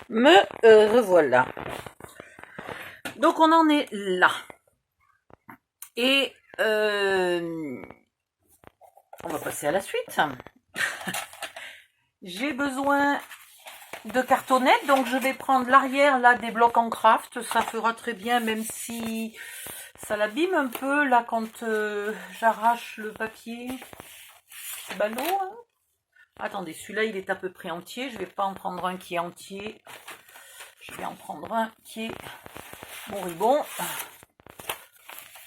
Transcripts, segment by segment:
Me revoilà. Donc on en est là. Et on va passer à la suite. J'ai besoin de cartonnettes, donc je vais prendre l'arrière là des blocs en craft. Ça fera très bien, même si ça l'abîme un peu là quand j'arrache le papier. C'est ballot, hein. Attendez, celui-là il est à peu près entier. Je vais pas en prendre un qui est entier. Je vais en prendre un qui est moribond.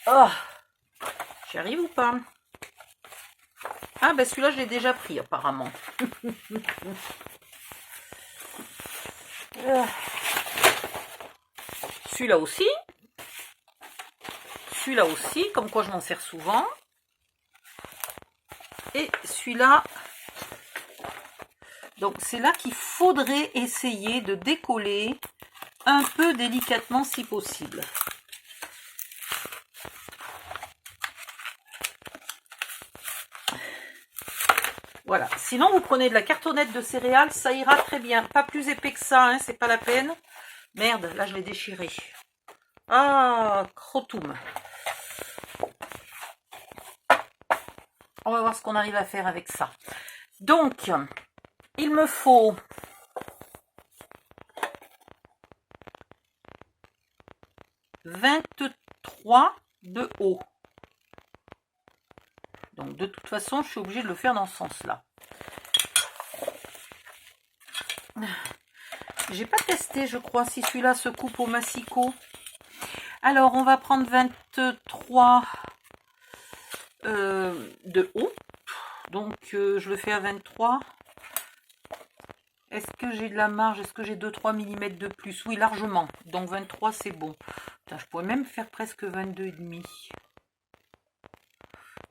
Oh, j'y arrive ou pas? Ah ben celui-là je l'ai déjà pris apparemment. Celui-là aussi. Celui-là aussi, comme quoi je m'en sers souvent. Et celui-là. Donc c'est là qu'il faudrait essayer de décoller un peu délicatement si possible. Voilà, sinon vous prenez de la cartonnette de céréales, ça ira très bien. Pas plus épais que ça, hein, c'est pas la peine. Merde, là je l'ai déchiré. Ah, crotoum. On va voir ce qu'on arrive à faire avec ça. Donc, il me faut « 23 de haut ». Donc, de toute façon, je suis obligée de le faire dans ce sens-là. J'ai pas testé, je crois, si celui-là se coupe au massicot. Alors, on va prendre 23 de haut. Donc, je le fais à 23. Est-ce que j'ai de la marge? Est-ce que j'ai 2-3 mm de plus? Oui, largement. Donc, 23, c'est bon. Putain, je pourrais même faire presque 22,5.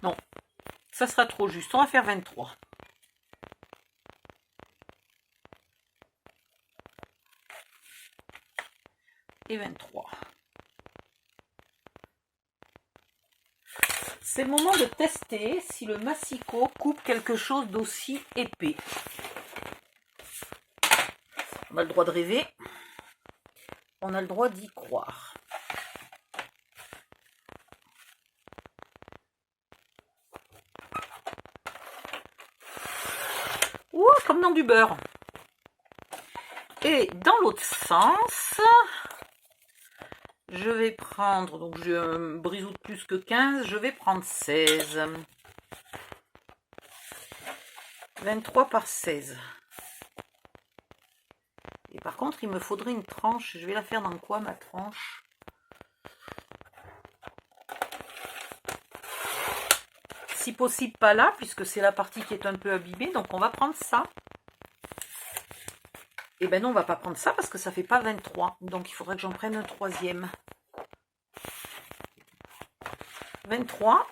Non, ça sera trop juste. On va faire 23. Et 23. C'est le moment de tester si le massicot coupe quelque chose d'aussi épais. On a le droit de rêver. On a le droit d'y croire. Ouh, comme dans du beurre. Et dans l'autre sens, je vais prendre, donc j'ai un brisou de plus que 15, je vais prendre 16. 23 par 16. Et par contre, il me faudrait une tranche. Je vais la faire dans quoi, ma tranche? Si possible, pas là, puisque c'est la partie qui est un peu abîmée. Donc, on va prendre ça. Et ben non, on va pas prendre ça parce que ça fait pas 23. Donc, il faudrait que j'en prenne un troisième. 23.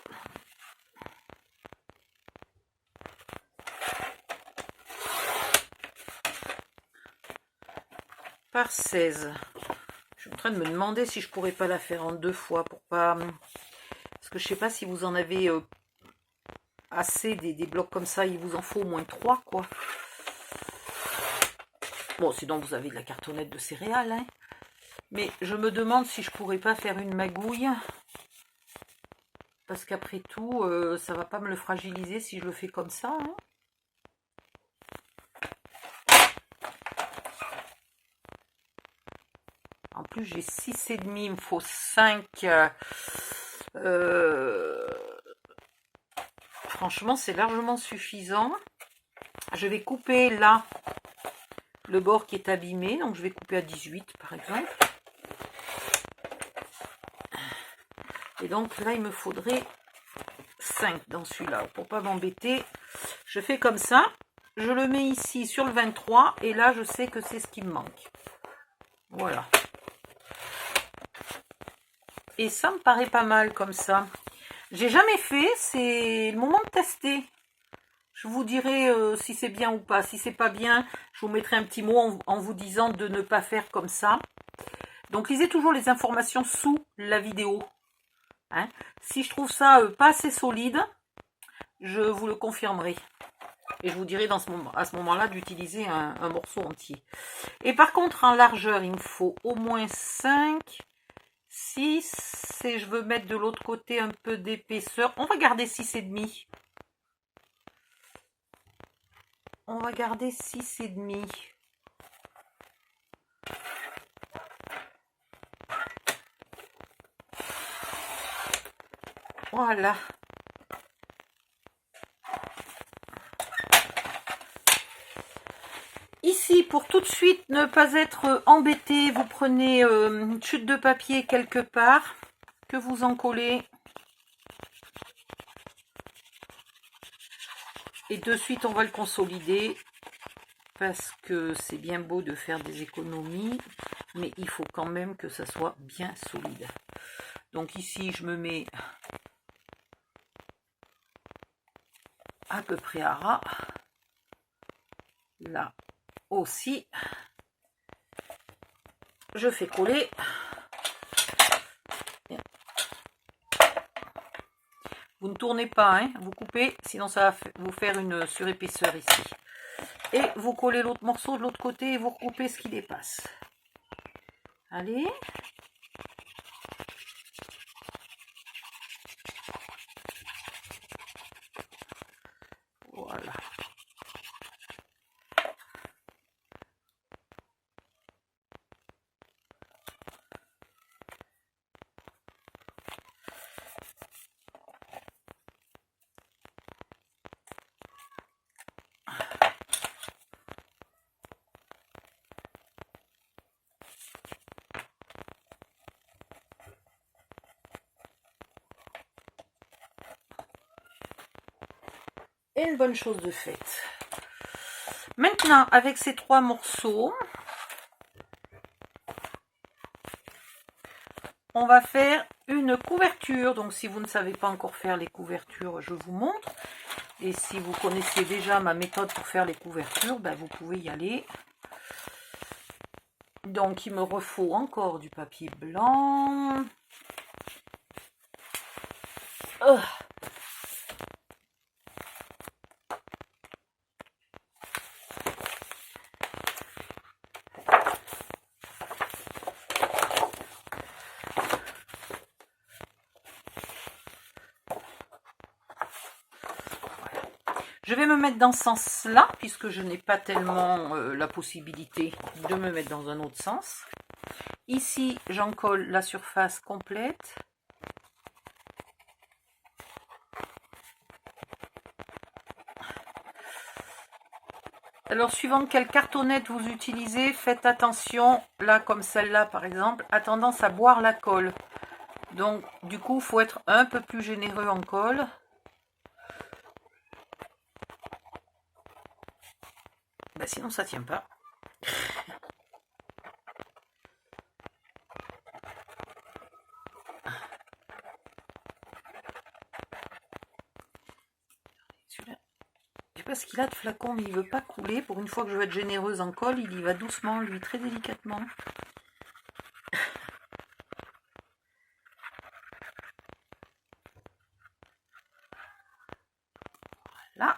Par 16. Je suis en train de me demander si je pourrais pas la faire en 2 fois pour pas... Parce que je sais pas si vous en avez assez des blocs comme ça. Il vous en faut au moins 3, quoi. Bon, sinon vous avez de la cartonnette de céréales, hein. Mais je me demande si je pourrais pas faire une magouille. Parce qu'après tout, ça va pas me le fragiliser si je le fais comme ça, hein. En plus, j'ai 6,5, il me faut 5. Franchement, c'est largement suffisant. Je vais couper là le bord qui est abîmé. Donc, je vais couper à 18, par exemple. Et donc, là, il me faudrait 5 dans celui-là. Pour pas m'embêter, je fais comme ça. Je le mets ici sur le 23. Et là, je sais que c'est ce qui me manque. Voilà. Et ça me paraît pas mal comme ça. J'ai jamais fait, c'est le moment de tester. Je vous dirai si c'est bien ou pas. Si c'est pas bien, je vous mettrai un petit mot en vous disant de ne pas faire comme ça. Donc lisez toujours les informations sous la vidéo. Hein? Si je trouve ça pas assez solide, je vous le confirmerai. Et je vous dirai à ce moment-là d'utiliser un morceau entier. Et par contre, en largeur, il me faut au moins 5, 6. Et je veux mettre de l'autre côté un peu d'épaisseur. On va garder 6,5. On va garder 6,5. Voilà. Ici, pour tout de suite ne pas être embêté, vous prenez une chute de papier quelque part, que vous en collez. Et de suite, on va le consolider, parce que c'est bien beau de faire des économies, mais il faut quand même que ça soit bien solide. Donc ici, je me mets à peu près à ras. Là aussi, je fais coller. Vous ne tournez pas, hein, vous coupez, sinon ça va vous faire une surépaisseur ici. Et vous collez l'autre morceau de l'autre côté et vous recoupez ce qui dépasse. Allez. Voilà. Et une bonne chose de faite. Maintenant, avec ces 3 morceaux, on va faire une couverture. Donc, si vous ne savez pas encore faire les couvertures, je vous montre. Et si vous connaissez déjà ma méthode pour faire les couvertures, ben vous pouvez y aller. Donc, il me refaut encore du papier blanc. Je vais me mettre dans ce sens-là, puisque je n'ai pas tellement la possibilité de me mettre dans un autre sens. Ici, j'en colle la surface complète. Alors, suivant quelle cartonnette vous utilisez, faites attention, là, comme celle-là, par exemple, a tendance à boire la colle. Donc, du coup, il faut être un peu plus généreux en colle. Ben, sinon, ça ne tient pas. Celui-là, je sais pas ce qu'il a de flacon, mais il veut pas couler. Pour une fois que je veux être généreuse en colle, il y va doucement, lui, très délicatement. Voilà.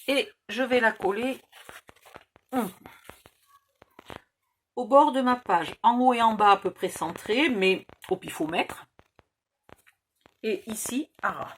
Et je vais la coller au bord de ma page, en haut et en bas à peu près centré, mais au pifomètre. Et ici, à ras.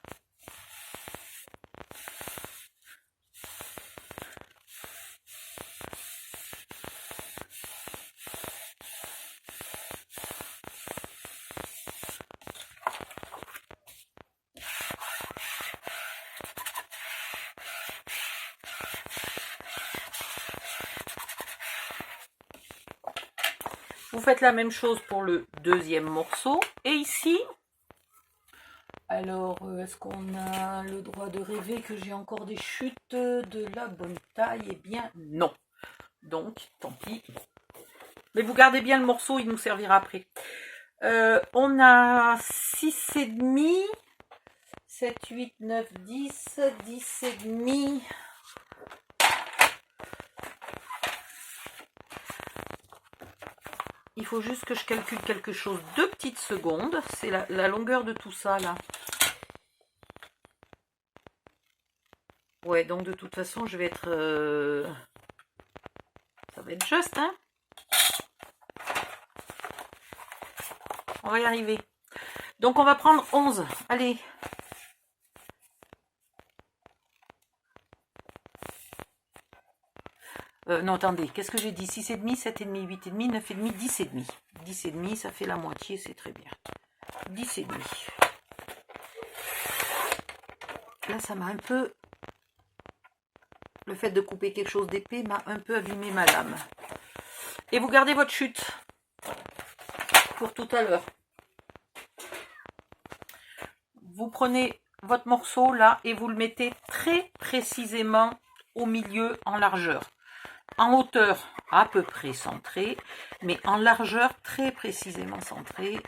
Vous faites la même chose pour le deuxième morceau. Et ici, alors, est-ce qu'on a le droit de rêver que j'ai encore des chutes de la bonne taille? Eh bien, non. Donc, tant pis. Mais vous gardez bien le morceau, il nous servira après. On a 6,5, 7, 8, 9, 10, 10,5. Il faut juste que je calcule quelque chose 2 petites secondes. C'est la longueur de tout ça, là. Ouais, donc de toute façon, je vais être... ça va être juste, hein. On va y arriver. Donc, on va prendre 11. Allez. Non, attendez. Qu'est-ce que j'ai dit? 6,5, 7,5, 8,5, 9,5, 10,5. 10,5, ça fait la moitié, c'est très bien. 10,5. Là, ça m'a un peu... Le fait de couper quelque chose d'épais m'a un peu abîmé ma lame. Et vous gardez votre chute pour tout à l'heure. Vous prenez votre morceau là et vous le mettez très précisément au milieu en largeur. En hauteur à peu près centré, mais en largeur très précisément centré.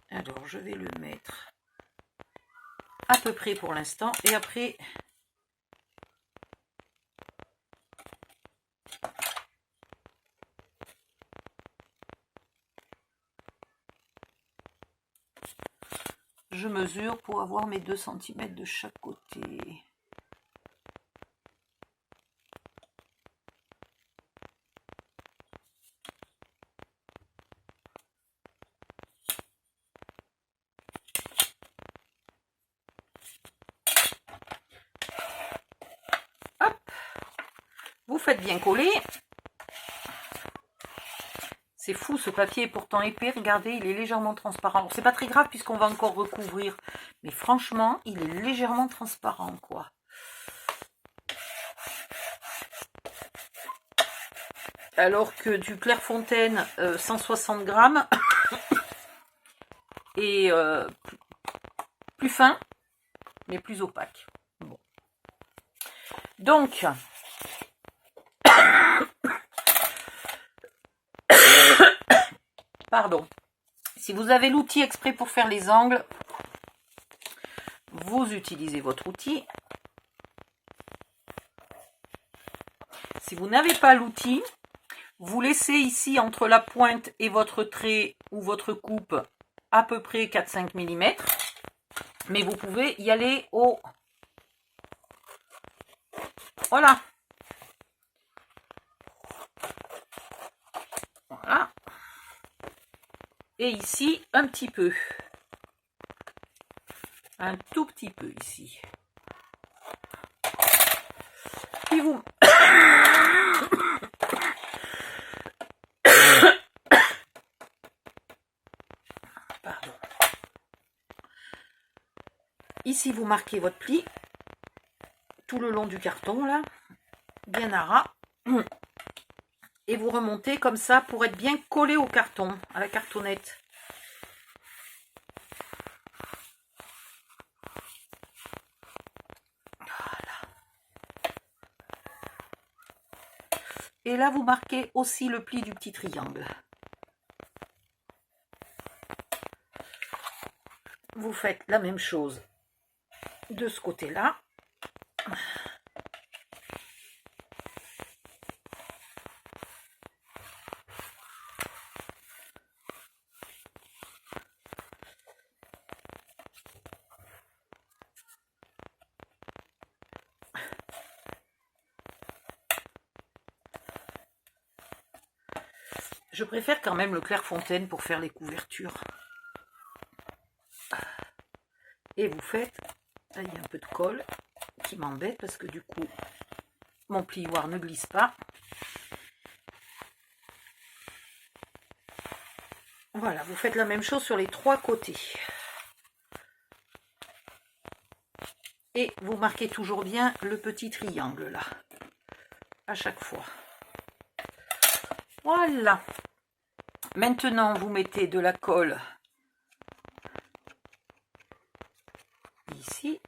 Alors, je vais le mettre à peu près pour l'instant. Et après, je mesure pour avoir mes 2 cm de chaque côté. Vous faites bien coller. C'est fou, ce papier est pourtant épais. Regardez, il est légèrement transparent. C'est pas très grave puisqu'on va encore recouvrir. Mais franchement, il est légèrement transparent, quoi. Alors que du Clairefontaine 160 grammes est plus fin, mais plus opaque. Bon. Donc... Pardon. Si vous avez l'outil exprès pour faire les angles, vous utilisez votre outil. Si vous n'avez pas l'outil, vous laissez ici entre la pointe et votre trait ou votre coupe à peu près 4-5 mm. Mais vous pouvez y aller au... Voilà. Voilà. Et ici, un petit peu. Un tout petit peu ici. Puis vous... Pardon. Ici, vous marquez votre pli. Tout le long du carton, là. Bien à ras. Et vous remontez comme ça pour être bien collé au carton, à la cartonnette. Voilà. Et là, vous marquez aussi le pli du petit triangle. Vous faites la même chose de ce côté-là. Je préfère quand même le Clairefontaine pour faire les couvertures. Et vous faites... Là, il y a un peu de colle qui m'embête parce que du coup, mon plioir ne glisse pas. Voilà, vous faites la même chose sur les 3 côtés. Et vous marquez toujours bien le petit triangle là, à chaque fois. Voilà. Maintenant, vous mettez de la colle ici.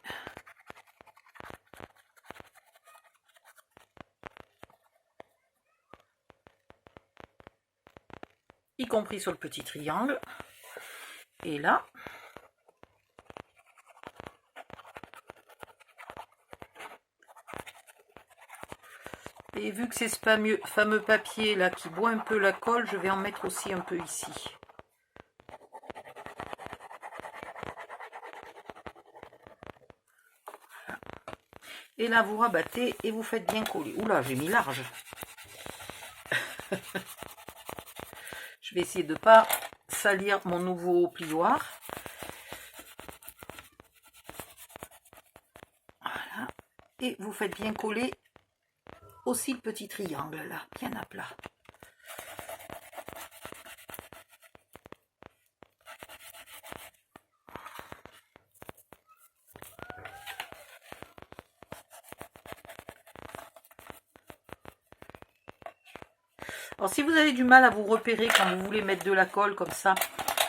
Y compris sur le petit triangle. Et là. Et vu que c'est ce fameux papier là qui boit un peu la colle, je vais en mettre aussi un peu ici. Et là, vous rabattez et vous faites bien coller. Oula, j'ai mis large. Je vais essayer de ne pas salir mon nouveau plioir. Voilà. Et vous faites bien coller aussi le petit triangle là, bien à plat. Alors si vous avez du mal à vous repérer quand vous voulez mettre de la colle comme ça,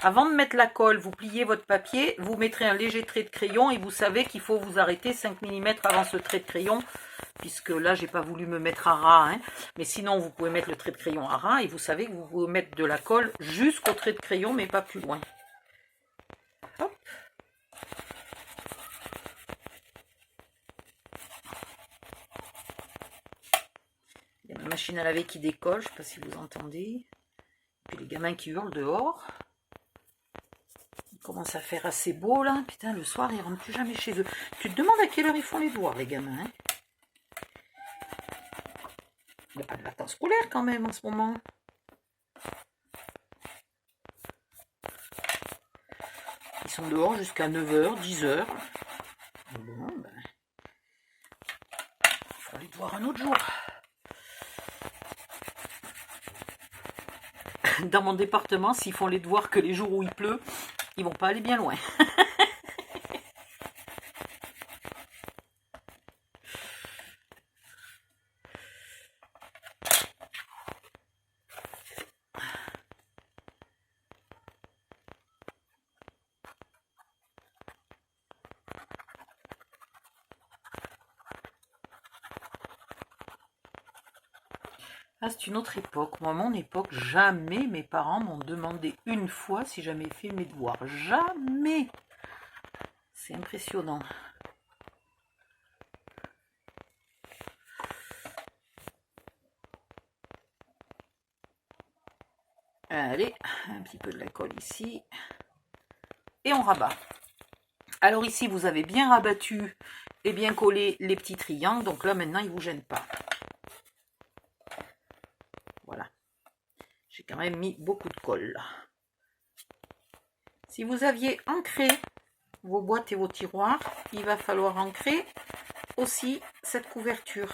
avant de mettre la colle, vous pliez votre papier, vous mettrez un léger trait de crayon et vous savez qu'il faut vous arrêter 5 mm avant ce trait de crayon, puisque là j'ai pas voulu me mettre à ras, hein. Mais sinon vous pouvez mettre le trait de crayon à ras et vous savez que vous pouvez mettre de la colle jusqu'au trait de crayon mais pas plus loin. Hop. Il y a la machine à laver qui décolle, je ne sais pas si vous entendez. Puis les gamins qui hurlent dehors. Ils commencent à faire assez beau là. Putain, le soir, ils ne rentrent plus jamais chez eux. Tu te demandes à quelle heure ils font les devoirs, les gamins, hein? Il n'y a pas de vacances scolaires quand même en ce moment. Ils sont dehors jusqu'à 9h, 10h. Bon, ben, il faut les devoirs un autre jour. Dans mon département, s'ils font les devoirs que les jours où il pleut, ils vont pas aller bien loin. Ah, c'est une autre époque. Moi, à mon époque, jamais mes parents m'ont demandé une fois si j'avais fait mes devoirs. Jamais. C'est impressionnant. Allez, un petit peu de la colle ici. Et on rabat. Alors ici, vous avez bien rabattu et bien collé les petits triangles. Donc là, maintenant, ils ne vous gênent pas. Voilà. J'ai quand même mis beaucoup de colle là. Si vous aviez ancré vos boîtes et vos tiroirs, il va falloir ancrer aussi cette couverture.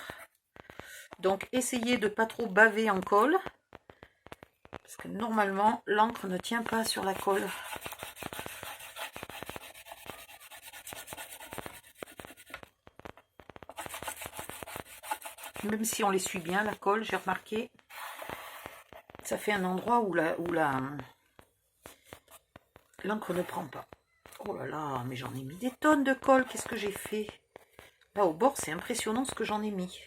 Donc essayez de ne pas trop baver en colle, parce que normalement l'encre ne tient pas sur la colle. Même si on l'essuie bien la colle, j'ai remarqué, ça fait un endroit où l'encre ne prend pas. Oh là là, mais j'en ai mis des tonnes de colle, qu'est-ce que j'ai fait? Là au bord, c'est impressionnant ce que j'en ai mis.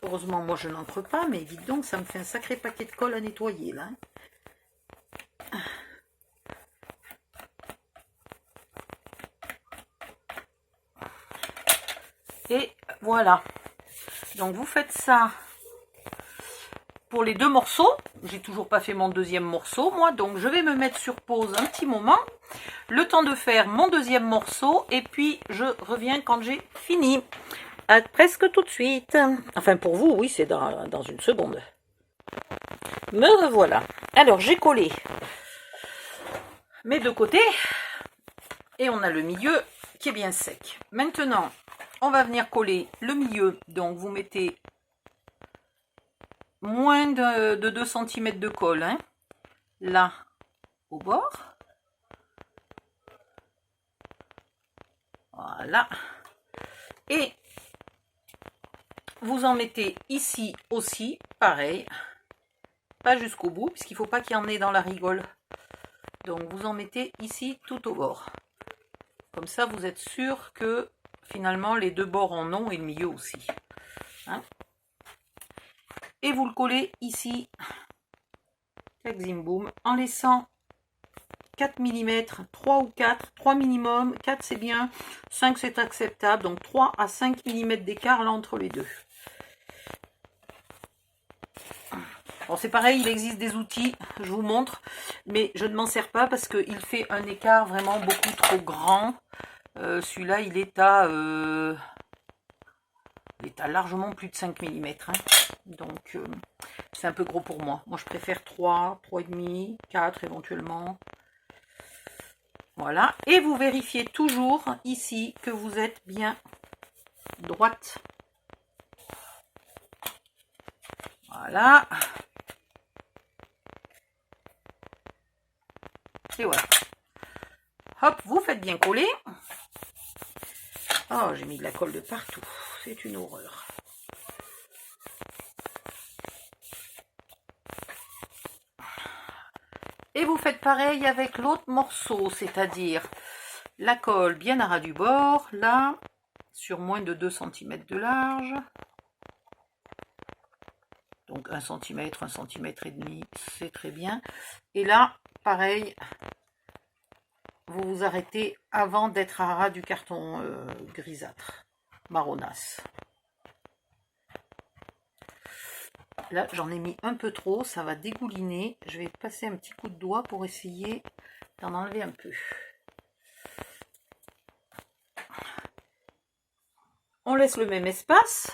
Heureusement, moi je n'encre pas, mais vite donc, ça me fait un sacré paquet de colle à nettoyer là. Et voilà. Donc vous faites ça pour les deux morceaux. J'ai toujours pas fait mon deuxième morceau, moi. Donc je vais me mettre sur pause un petit moment. Le temps de faire mon deuxième morceau. Et puis je reviens quand j'ai fini. À presque tout de suite. Enfin pour vous, oui, c'est dans une seconde. Me revoilà. Alors j'ai collé mes deux côtés. Et on a le milieu qui est bien sec. Maintenant, on va venir coller le milieu. Donc vous mettez moins de 2 cm de colle, hein, là au bord. Voilà. Et vous en mettez ici aussi, pareil. Pas jusqu'au bout, puisqu'il ne faut pas qu'il y en ait dans la rigole. Donc vous en mettez ici tout au bord. Comme ça, vous êtes sûr que finalement les deux bords en ont et le milieu aussi. Hein. Et vous le collez ici. tac, zim boum, en laissant 4 mm, 3 ou 4, 3 minimum, 4 c'est bien, 5 c'est acceptable, donc 3 à 5 mm d'écart là entre les deux. Bon, c'est pareil, il existe des outils, je vous montre, mais je ne m'en sers pas parce qu'il fait un écart vraiment beaucoup trop grand. Celui-là, il est à largement plus de 5 mm. Hein. Donc, c'est un peu gros pour moi. Moi, je préfère 3, 3,5, 4 éventuellement. Voilà. Et vous vérifiez toujours ici que vous êtes bien droite. Voilà. Et voilà. Hop, vous faites bien coller. Oh, j'ai mis de la colle de partout. C'est une horreur. Et vous faites pareil avec l'autre morceau, c'est-à-dire la colle bien à ras du bord, là, sur moins de 2 cm de large. Donc 1 cm, 1 cm et demi, c'est très bien. Et là, pareil, vous vous arrêtez avant d'être à ras du carton grisâtre, marronasse. Là, j'en ai mis un peu trop, ça va dégouliner. Je vais passer un petit coup de doigt pour essayer d'en enlever un peu. On laisse le même espace.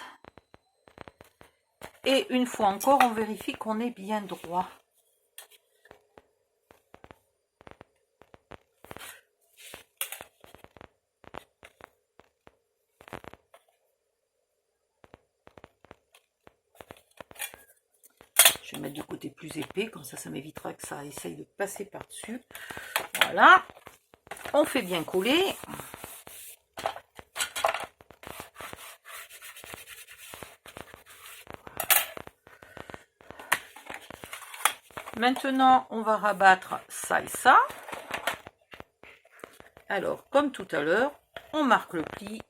Et une fois encore, on vérifie qu'on est bien droit. Je vais mettre du côté plus épais, comme ça m'évitera que ça essaye de passer par-dessus. Voilà. On fait bien coller. Maintenant, on va rabattre ça et ça. Alors, comme tout à l'heure, on marque le pli.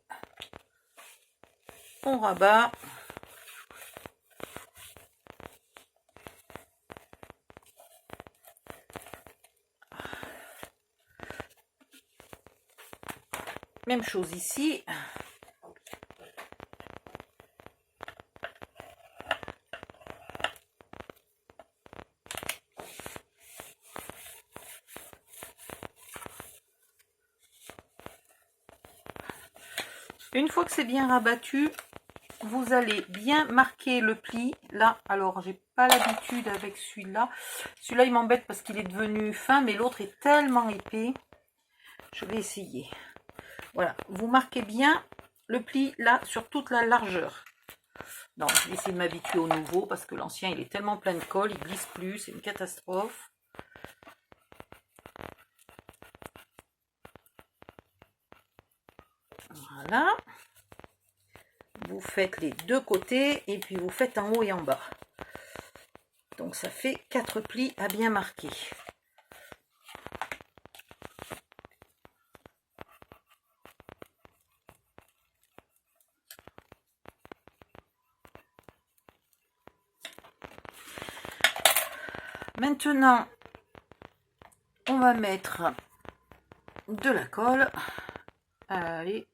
On rabat. Même chose ici. Une fois que c'est bien rabattu, vous allez bien marquer le pli. Là, alors, j'ai pas l'habitude avec celui-là. Celui-là, il m'embête parce qu'il est devenu fin, mais l'autre est tellement épais. Je vais essayer. Voilà, vous marquez bien le pli là sur toute la largeur. Non, je vais essayer de m'habituer au nouveau parce que l'ancien il est tellement plein de colle, il glisse plus, c'est une catastrophe. Voilà. Vous faites les deux côtés et puis vous faites en haut et en bas. Donc ça fait 4 plis à bien marquer. Maintenant, on va mettre de la colle. Allez.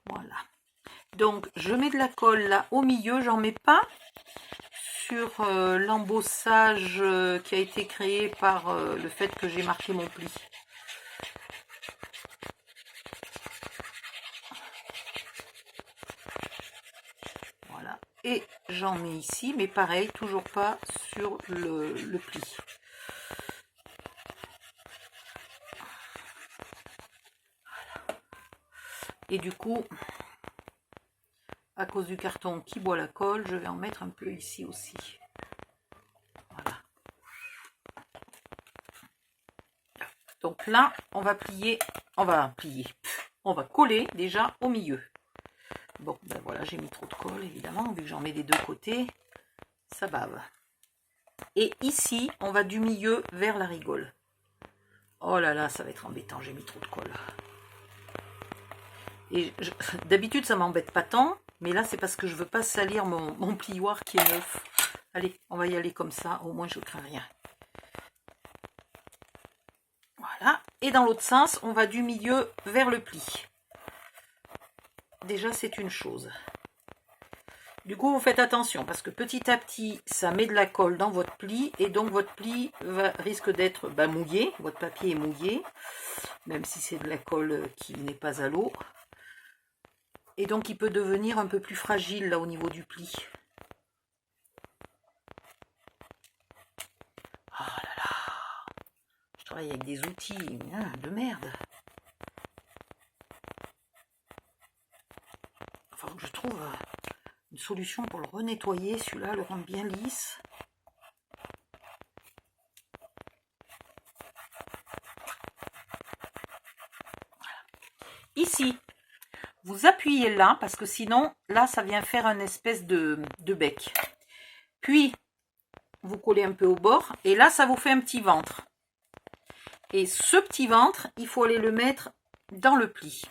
Voilà. Donc, je mets de la colle là au milieu. J'en mets pas sur l'embossage qui a été créé par le fait que j'ai marqué mon pli. Voilà. Et j'en mets ici, mais pareil, toujours pas sur le pli. Voilà. Et du coup, à cause du carton qui boit la colle, je vais en mettre un peu ici aussi. Voilà. Donc là, on va coller déjà au milieu. Bon, ben voilà, j'ai mis trop de colle, évidemment, vu que j'en mets des deux côtés, ça bave. Et ici, on va du milieu vers la rigole. Oh là là, ça va être embêtant, j'ai mis trop de colle. Et d'habitude, ça m'embête pas tant, mais là, c'est parce que je veux pas salir mon plioir qui est neuf. Allez, on va y aller comme ça, au moins je ne crains rien. Voilà, et dans l'autre sens, on va du milieu vers le pli. Déjà, c'est une chose. Du coup, vous faites attention, parce que petit à petit, ça met de la colle dans votre pli, et donc votre pli risque d'être mouillé, votre papier est mouillé, même si c'est de la colle qui n'est pas à l'eau. Et donc, il peut devenir un peu plus fragile, là, au niveau du pli. Oh là là, je travaille avec des outils de merde. Il faut que je trouve une solution pour le renettoyer, celui-là, le rendre bien lisse. Ici, vous appuyez là, parce que sinon, là, ça vient faire une espèce de bec. Puis, vous collez un peu au bord, et là, ça vous fait un petit ventre. Et ce petit ventre, il faut aller le mettre dans le pli.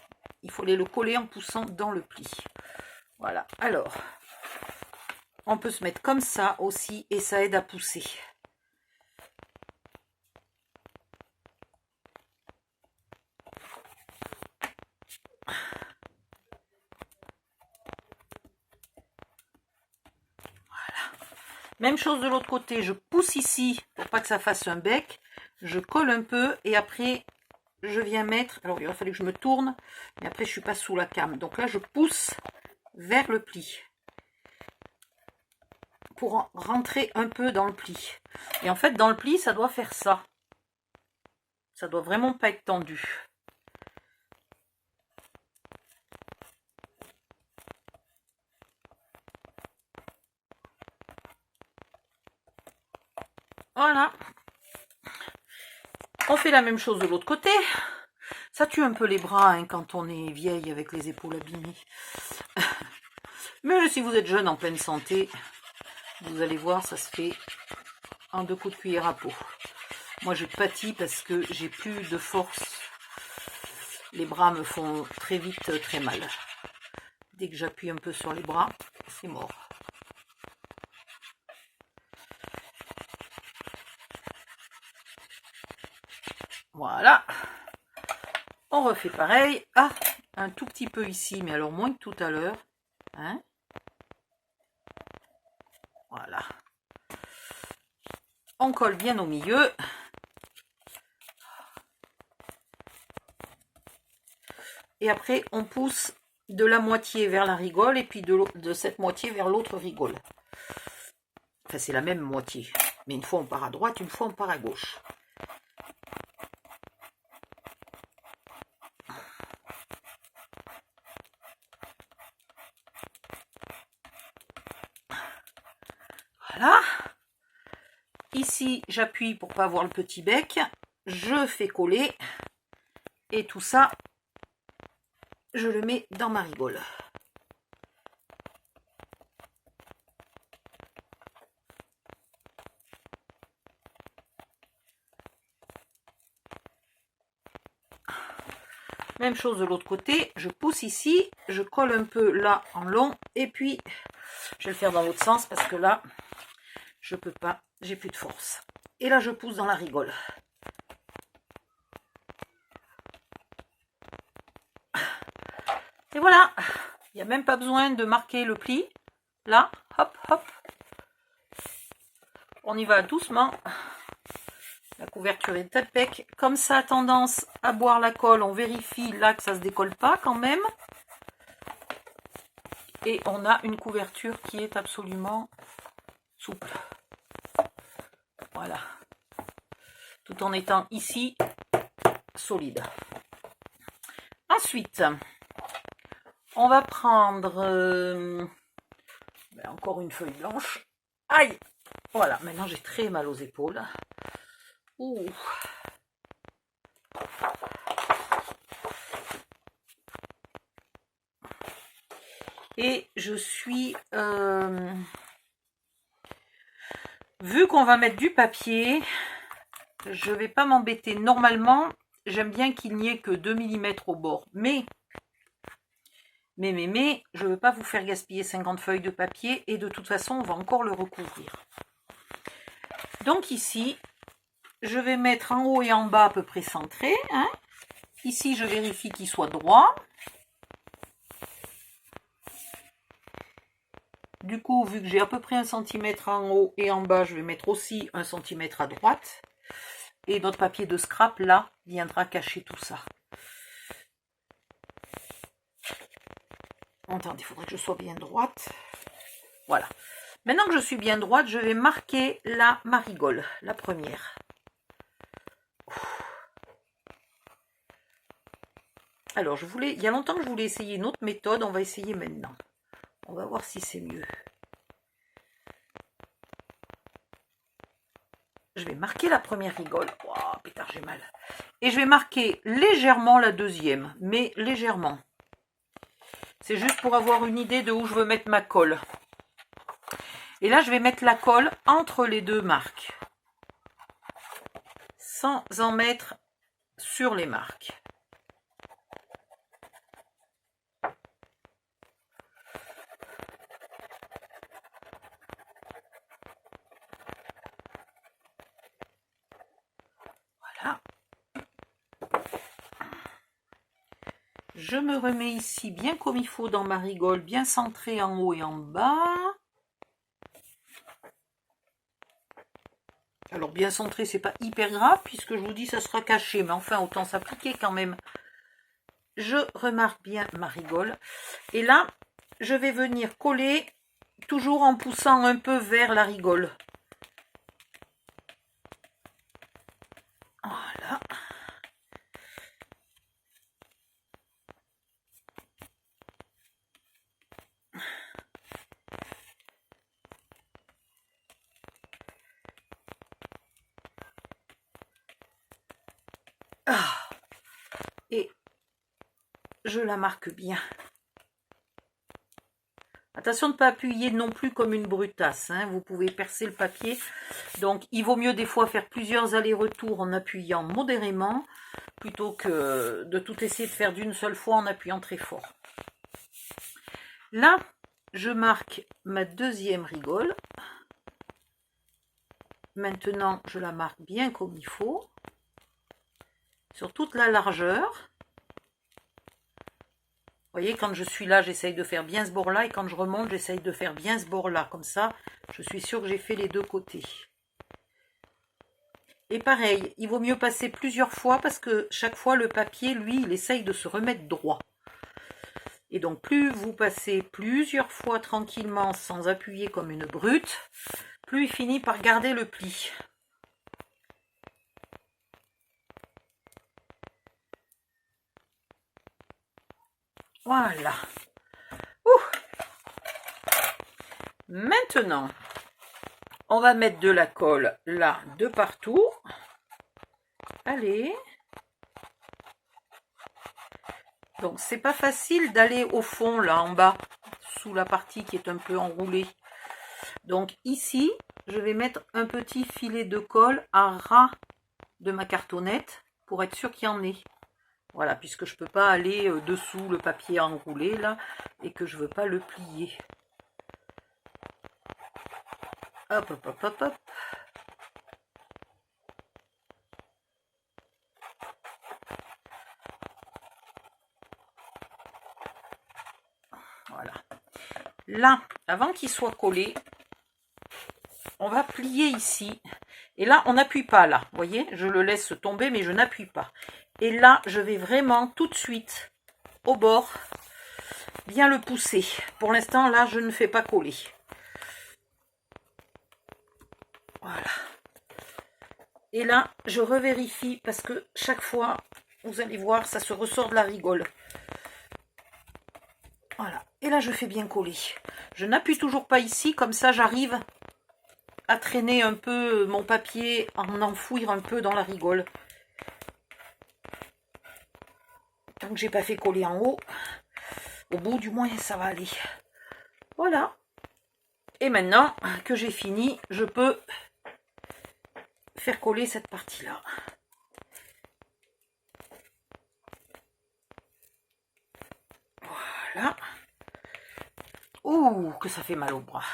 Il faut aller le coller en poussant dans le pli. Voilà, alors, on peut se mettre comme ça aussi, et ça aide à pousser. Même chose de l'autre côté, je pousse ici pour pas que ça fasse un bec. Je colle un peu et après je viens mettre, alors il aurait fallu que je me tourne, mais après je suis pas sous la came. Donc là je pousse vers le pli pour rentrer un peu dans le pli. Et en fait dans le pli ça doit faire ça. Ça doit vraiment pas être tendu. Voilà. On fait la même chose de l'autre côté. Ça tue un peu les bras hein, quand on est vieille avec les épaules abîmées. Mais si vous êtes jeune en pleine santé, vous allez voir, ça se fait en 2 coups de cuillère à peau. Moi, je pâtis parce que j'ai plus de force. Les bras me font très vite très mal. Dès que j'appuie un peu sur les bras, c'est mort. Voilà. On refait pareil. Ah, un tout petit peu ici, mais alors moins que tout à l'heure. Hein? Voilà. On colle bien au milieu. Et après, on pousse de la moitié vers la rigole et puis de cette moitié vers l'autre rigole. Enfin, c'est la même moitié. Mais une fois, on part à droite, une fois, on part à gauche. Voilà. Ici, j'appuie pour pas avoir le petit bec. Je fais coller. Et tout ça, je le mets dans ma rigole. Même chose de l'autre côté, je pousse ici, je colle un peu là en long, et puis je vais le faire dans l'autre sens parce que là, je peux pas, j'ai plus de force. Et là, je pousse dans la rigole. Et voilà, il n'y a même pas besoin de marquer le pli. Là, hop, hop. On y va doucement. La couverture est impec. Comme ça a tendance à boire la colle, on vérifie là que ça ne se décolle pas quand même. Et on a une couverture qui est absolument souple. Voilà. Tout en étant ici solide. Ensuite, on va prendre encore une feuille blanche. Aïe! Voilà, maintenant j'ai très mal aux épaules. Ouh. Et je suis Vu qu'on va mettre du papier, je ne vais pas m'embêter. Normalement, j'aime bien qu'il n'y ait que 2 mm au bord. Mais, je ne veux pas vous faire gaspiller 50 feuilles de papier. Et de toute façon, on va encore le recouvrir. Donc ici, je vais mettre en haut et en bas à peu près centré. Hein. Ici, je vérifie qu'il soit droit. Du coup, vu que j'ai à peu près 1 cm en haut et en bas, je vais mettre aussi 1 cm à droite. Et notre papier de scrap, là, viendra cacher tout ça. Attendez, il faudrait que je sois bien droite. Voilà. Maintenant que je suis bien droite, je vais marquer la marigole, la première. Alors, il y a longtemps que je voulais essayer une autre méthode, on va essayer maintenant. On va voir si c'est mieux. Je vais marquer la première rigole. Oh, pétard, j'ai mal. Et je vais marquer légèrement la deuxième, mais légèrement. C'est juste pour avoir une idée de où je veux mettre ma colle. Et là, je vais mettre la colle entre les deux marques. Sans en mettre sur les marques. Voilà. Je me remets ici bien comme il faut dans ma rigole, bien centrée en haut et en bas. Alors bien centré, c'est pas hyper grave puisque je vous dis ça sera caché, mais enfin autant s'appliquer quand même. Je remarque bien ma rigole. Et là, je vais venir coller toujours en poussant un peu vers la rigole. Voilà. Ah. Et je la marque bien. Attention de ne pas appuyer non plus comme une brutasse, hein. Vous pouvez percer le papier. Donc, il vaut mieux des fois faire plusieurs allers-retours en appuyant modérément plutôt que de tout essayer de faire d'une seule fois en appuyant très fort. Là, je marque ma deuxième rigole. Maintenant, je la marque bien comme il faut. Sur toute la largeur. Vous voyez, quand je suis là, j'essaye de faire bien ce bord-là. Et quand je remonte, j'essaye de faire bien ce bord-là. Comme ça, je suis sûre que j'ai fait les deux côtés. Et pareil, il vaut mieux passer plusieurs fois parce que chaque fois, le papier, lui, il essaye de se remettre droit. Et donc, plus vous passez plusieurs fois tranquillement sans appuyer comme une brute, plus il finit par garder le pli. Voilà. Maintenant, on va mettre de la colle là, de partout. Allez. Donc, c'est pas facile d'aller au fond, là, en bas, sous la partie qui est un peu enroulée. Donc, ici, je vais mettre un petit filet de colle à ras de ma cartonnette pour être sûr qu'il y en ait. Voilà, puisque je ne peux pas aller dessous le papier enroulé, là, et que je ne veux pas le plier. Hop, hop, hop, hop, hop. Voilà. Là, avant qu'il soit collé, on va plier ici. Et là, on n'appuie pas, là. Vous voyez, je le laisse tomber, mais je n'appuie pas. Et là, je vais vraiment tout de suite, au bord, bien le pousser. Pour l'instant, là, je ne fais pas coller. Voilà. Et là, je revérifie parce que chaque fois, vous allez voir, ça se ressort de la rigole. Voilà. Et là, je fais bien coller. Je n'appuie toujours pas ici, comme ça, j'arrive à traîner un peu mon papier, en enfouir un peu dans la rigole. Tant que j'ai pas fait coller en haut, au bout du moins, ça va aller. Voilà. Et maintenant que j'ai fini, je peux faire coller cette partie-là. Voilà. Ouh, que ça fait mal au bras.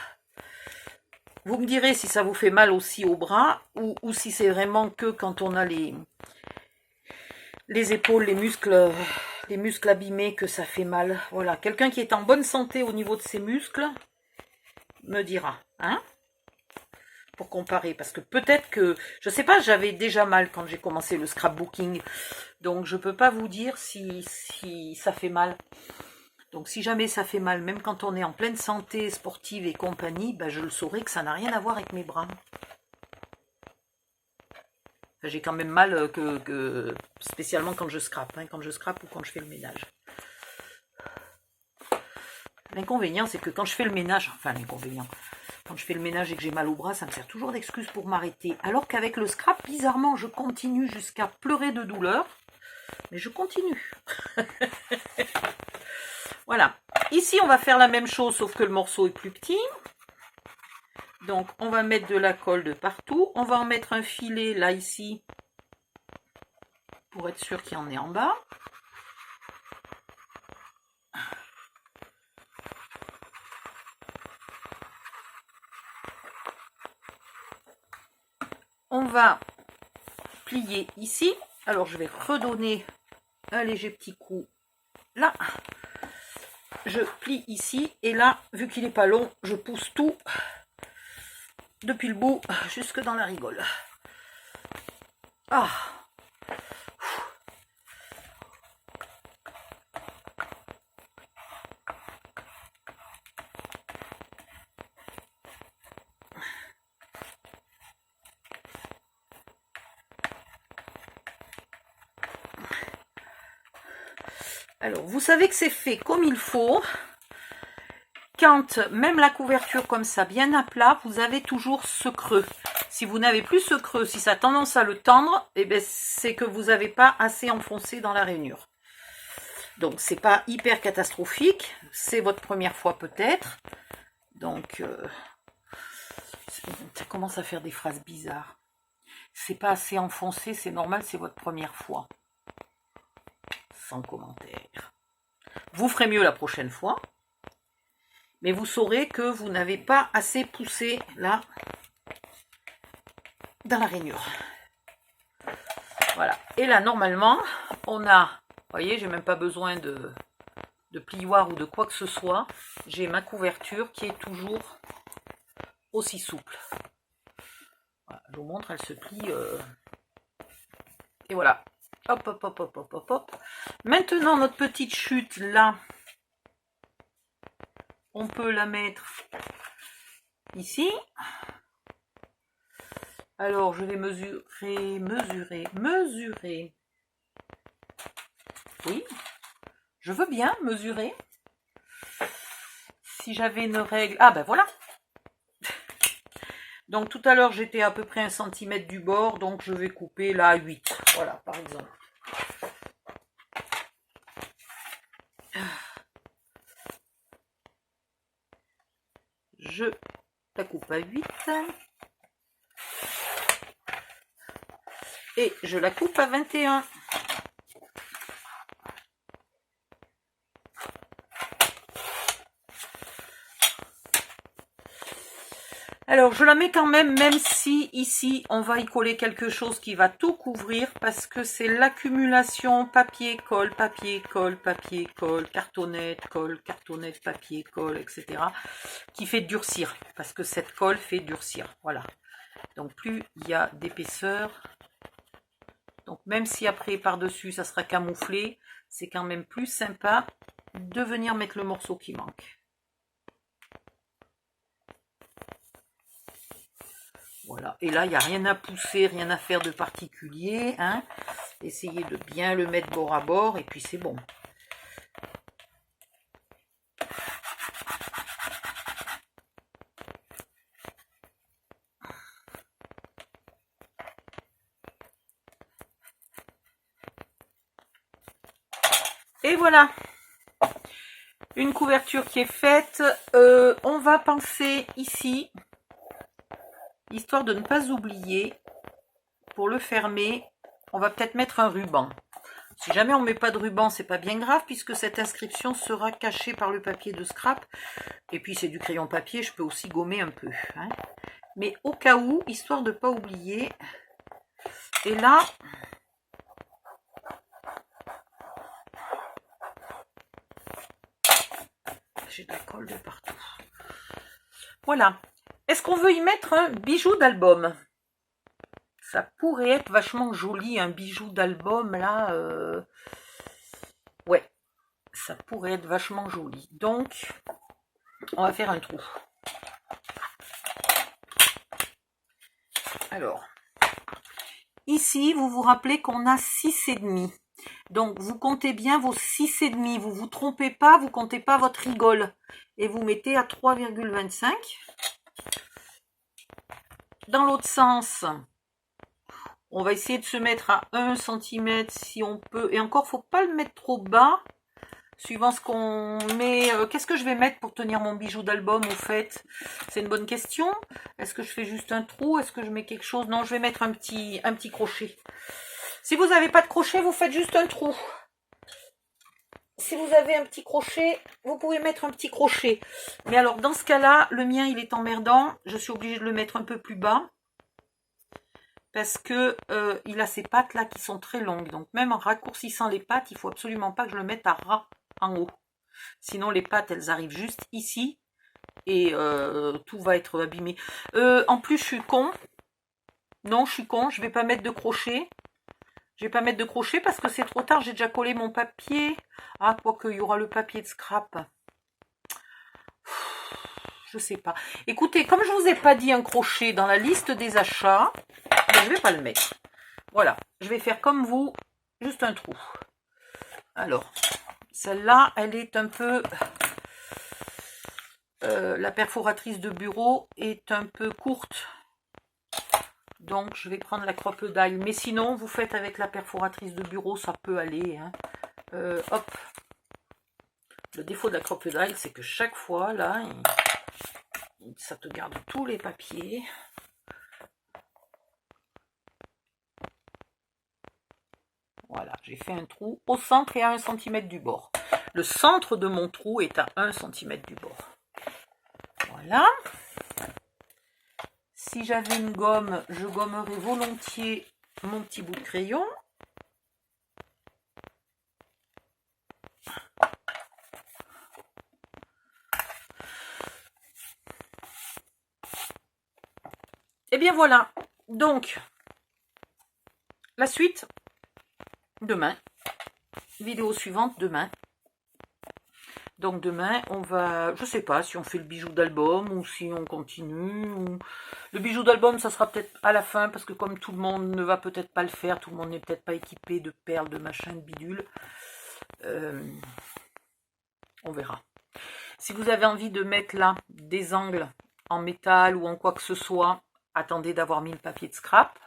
Vous me direz si ça vous fait mal aussi au bras ou si c'est vraiment que quand on a les épaules, les muscles abîmés que ça fait mal. Voilà, quelqu'un qui est en bonne santé au niveau de ses muscles me dira, hein, pour comparer. Parce que peut-être que, je sais pas, j'avais déjà mal quand j'ai commencé le scrapbooking. Donc je peux pas vous dire si ça fait mal. Donc si jamais ça fait mal, même quand on est en pleine santé sportive et compagnie, ben, je le saurai que ça n'a rien à voir avec mes bras. J'ai quand même mal spécialement quand je scrape, hein, quand je scrape ou quand je fais le ménage. L'inconvénient, c'est que quand je fais le ménage, enfin l'inconvénient, quand je fais le ménage et que j'ai mal au bras, ça me sert toujours d'excuse pour m'arrêter. Alors qu'avec le scrap, bizarrement, je continue jusqu'à pleurer de douleur, mais je continue. Voilà. Ici, on va faire la même chose, sauf que le morceau est plus petit. Donc, on va mettre de la colle de partout. On va en mettre un filet, là, ici, pour être sûr qu'il y en ait en bas. On va plier ici. Alors, je vais redonner un léger petit coup là. Je plie ici. Et là, vu qu'il n'est pas long, je pousse tout depuis le bout jusque dans la rigole. Ah! Alors, vous savez que c'est fait comme il faut. Quand même la couverture comme ça, bien à plat, vous avez toujours ce creux. Si vous n'avez plus ce creux, si ça a tendance à le tendre, eh ben, c'est que vous n'avez pas assez enfoncé dans la rainure. Donc, c'est pas hyper catastrophique. C'est votre première fois peut-être. Donc, ça commence à faire des phrases bizarres. C'est pas assez enfoncé, c'est normal, c'est votre première fois. Sans commentaire. Vous ferez mieux la prochaine fois. Mais vous saurez que vous n'avez pas assez poussé là dans la rainure. Voilà. Et là, normalement, on a, vous voyez, j'ai même pas besoin de plioir ou de quoi que ce soit. J'ai ma couverture qui est toujours aussi souple. Voilà, je vous montre, elle se plie. Et voilà. Hop, hop, hop, hop, hop, hop, hop. Maintenant, notre petite chute là, on peut la mettre ici. Alors, je vais mesurer. Oui, je veux bien mesurer. Si j'avais une règle... Ah ben voilà. Donc tout à l'heure, j'étais à peu près 1 cm du bord, donc je vais couper là à 8. Voilà, par exemple. Je la coupe à 8. Et je la coupe à 21. Alors, je la mets quand même si ici, on va y coller quelque chose qui va tout couvrir parce que c'est l'accumulation papier-colle, papier-colle, papier-colle, cartonnette, papier-colle, etc. qui fait durcir parce que cette colle fait durcir. Voilà. Donc, plus il y a d'épaisseur, donc même si après par-dessus ça sera camouflé, c'est quand même plus sympa de venir mettre le morceau qui manque. Voilà, et là, il n'y a rien à pousser, rien à faire de particulier. Hein. Essayez de bien le mettre bord à bord, et puis c'est bon. Et voilà, une couverture qui est faite. On va penser ici, histoire de ne pas oublier, pour le fermer, on va peut-être mettre un ruban. Si jamais on ne met pas de ruban, c'est pas bien grave, puisque cette inscription sera cachée par le papier de scrap. Et puis c'est du crayon papier, je peux aussi gommer un peu. Hein. Mais au cas où, histoire de ne pas oublier. Et là, j'ai de la colle de partout. Voilà. Est-ce qu'on veut y mettre un bijou d'album? Ça pourrait être vachement joli, un bijou d'album, là. Ouais, ça pourrait être vachement joli. Donc, on va faire un trou. Alors, ici, vous vous rappelez qu'on a 6,5. Donc, vous comptez bien vos 6,5. Vous ne vous trompez pas, vous ne comptez pas votre rigole. Et vous mettez à 3,25. Dans l'autre sens, on va essayer de se mettre à 1 cm si on peut. Et encore, il ne faut pas le mettre trop bas. Suivant ce qu'on met. Qu'est-ce que je vais mettre pour tenir mon bijou d'album au fait? C'est une bonne question. Est-ce que je fais juste un trou? Est-ce que je mets quelque chose? Non, je vais mettre un petit crochet. Si vous n'avez pas de crochet, vous faites juste un trou. Si vous avez un petit crochet, vous pouvez mettre un petit crochet. Mais alors, dans ce cas-là, le mien, il est emmerdant. Je suis obligée de le mettre un peu plus bas. Parce que il a ses pattes là qui sont très longues. Donc, même en raccourcissant les pattes, il ne faut absolument pas que je le mette à ras en haut. Sinon, les pattes, elles arrivent juste ici. Et tout va être abîmé. En plus, je suis con. Non, je suis con. Je ne vais pas mettre de crochet. Je vais pas mettre de crochet parce que c'est trop tard. J'ai déjà collé mon papier. Ah, quoique, il y aura le papier de scrap. Je sais pas. Écoutez, comme je vous ai pas dit un crochet dans la liste des achats, ben, je vais pas le mettre. Voilà. Je vais faire comme vous. Juste un trou. Alors, celle-là, elle est un peu... la perforatrice de bureau est un peu courte. Donc, je vais prendre la croppe d'ail. Mais sinon, vous faites avec la perforatrice de bureau, ça peut aller. Hein. Hop. Le défaut de la croppe d'ail, c'est que chaque fois, là, ça te garde tous les papiers. Voilà, j'ai fait un trou au centre et à 1 cm du bord. Le centre de mon trou est à 1 cm du bord. Voilà. Si j'avais une gomme, je gommerais volontiers mon petit bout de crayon. Et bien voilà. Donc, la suite, demain. Vidéo suivante, demain. Donc demain, on va, je sais pas si on fait le bijou d'album ou si on continue. Ou... Le bijou d'album, ça sera peut-être à la fin parce que comme tout le monde ne va peut-être pas le faire, tout le monde n'est peut-être pas équipé de perles, de machin, de bidule. On verra. Si vous avez envie de mettre là des angles en métal ou en quoi que ce soit, attendez d'avoir mis le papier de scrap.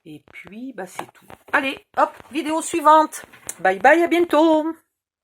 Et puis, bah c'est tout. Allez, hop, vidéo suivante. Bye bye, à bientôt.